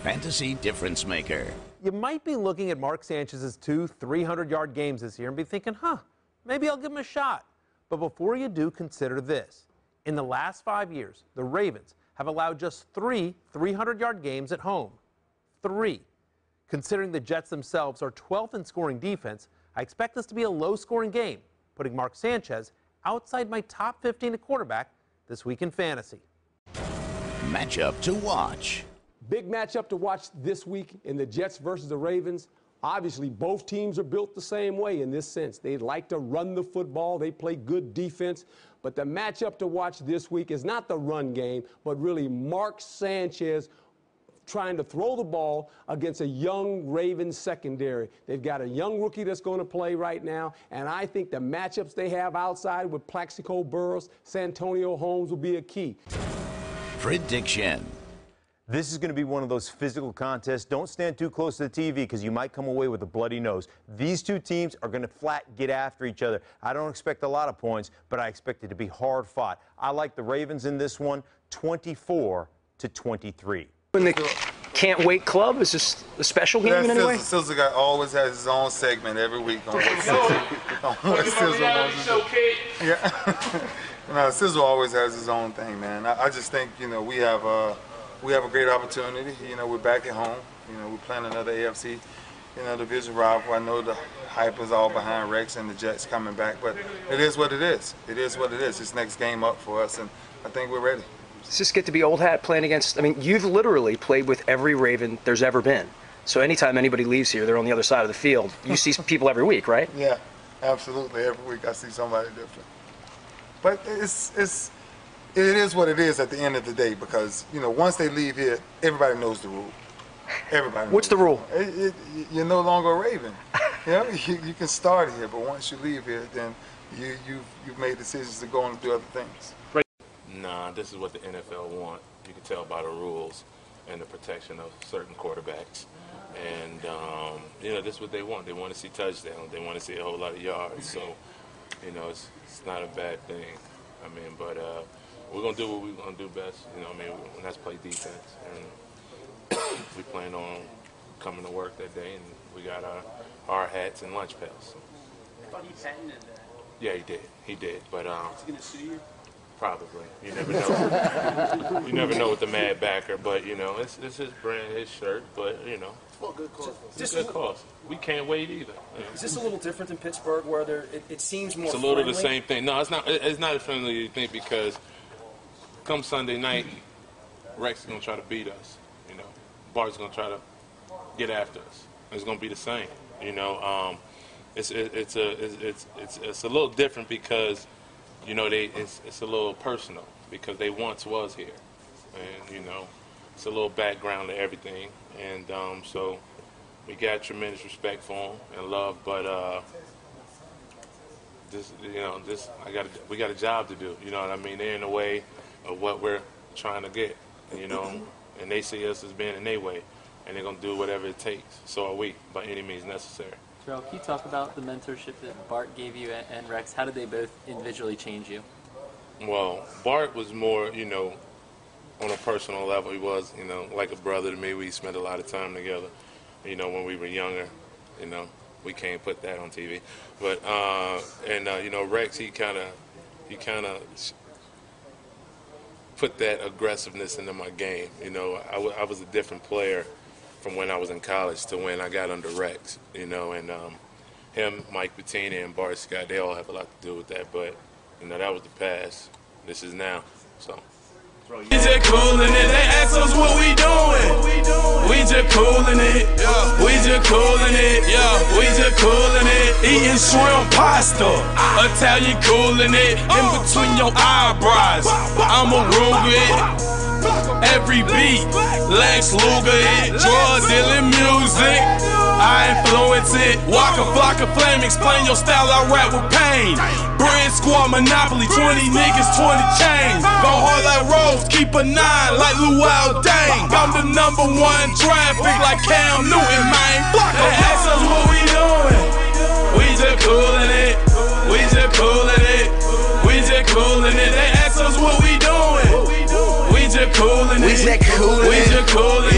fantasy difference maker. You might be looking at Mark Sanchez's 2 300-yard games this year and be thinking, maybe I'll give him a shot. But before you do, consider this. In the last 5 years, the Ravens have allowed just 3 300-yard games at home. 3. Considering the Jets themselves are 12th in scoring defense, I expect this to be a low-scoring game, putting Mark Sanchez outside my top 15 at quarterback this week in fantasy. Matchup to watch. Big matchup to watch this week in the Jets versus the Ravens. Obviously, both teams are built the same way in this sense. They like to run the football. They play good defense. But the matchup to watch this week is not the run game, but really Mark Sanchez trying to throw the ball against a young Ravens secondary. They've got a young rookie that's going to play right now, and I think the matchups they have outside with Plaxico Burress, Santonio Holmes will be a key. Prediction. This is going to be one of those physical contests. Don't stand too close to the TV because you might come away with a bloody nose. These two teams are going to flat get after each other. I don't expect a lot of points, but I expect it to be hard fought. I like the Ravens in this one, 24-23. In the Can't Wait Club, is this a special game in any way? Sizzle guy always has his own segment every week on what Sizzle wants to do. Yeah. No, Sizzle always has his own thing, man. I just think, we have a great opportunity. We're back at home. We're playing another AFC, division rival. I know the hype is all behind Rex and the Jets coming back, but it is what it is. It is what it is. This next game up for us, and I think we're ready. Does this get to be old hat playing against, you've literally played with every Raven there's ever been. So anytime anybody leaves here, they're on the other side of the field. You see people every week, right? Yeah, absolutely. Every week I see somebody different. But it is what it is at the end of the day, because, once they leave here, everybody knows the rule. Everybody knows. What's the rule? You're no longer a Raven. You can start here, but once you leave here, then you've made decisions to go on and do other things. Nah, this is what the NFL want. You can tell by the rules and the protection of certain quarterbacks. And, this is what they want. They want to see touchdowns. They want to see a whole lot of yards. So, it's not a bad thing. But we're going to do what we're going to do best. And that's play defense. And we plan on coming to work that day, and we got our hard hats and lunch pails. So. I thought he patented that. Yeah, he did. But, is he going to sue you? Probably. You never know. You never know with the Mad Backer, but it's his brand, his shirt, but Well, good cause. It's a good cause. We can't wait either. Is this a little different than Pittsburgh, where it seems more? It's a little of the same thing. No, it's not. It's not as friendly as you think, because come Sunday night, Rex is gonna try to beat us. Bart's gonna try to get after us. It's gonna be the same. It's a little different because. It's a little personal because they once was here, and it's a little background to everything, and so we got tremendous respect for them and love, but we got a job to do. You know what I mean? They're in the way of what we're trying to get, and they see us as being in their way, and they're gonna do whatever it takes. So are we, by any means necessary. Terrell, can you talk about the mentorship that Bart gave you and Rex? How did they both individually change you? Well, Bart was more, on a personal level. He was, like a brother to me. We spent a lot of time together, when we were younger. We can't put that on TV. But, Rex, he kind of put that aggressiveness into my game. I was a different player from when I was in college to when I got under Rex, and him, Mike Patini, and Bart Scott, they all have a lot to do with that, but, that was the past. This is now, so. We just coolin' it, they ask us what we doing. We just coolin' it, we just coolin' it, we just coolin' it. Eating shrimp pasta, Italian coolin' it, in between your eyebrows. I'm a Ruger, every beat, Lex Luger it, drug dealing music. I influence it, Waka Flocka Flame, explain your style, I rap with pain. Bread Squad Monopoly, 20 niggas, 20 chains. Go hard like Rose, keep a 9 like Luau Dang. I'm the #1 traffic like Cam Newton, man. They ask us what we doing. We just coolin' it, we just coolin' it, we just coolin' it. They ask us what we doing. We just coolin' it, we just coolin' it, we just coolin' it.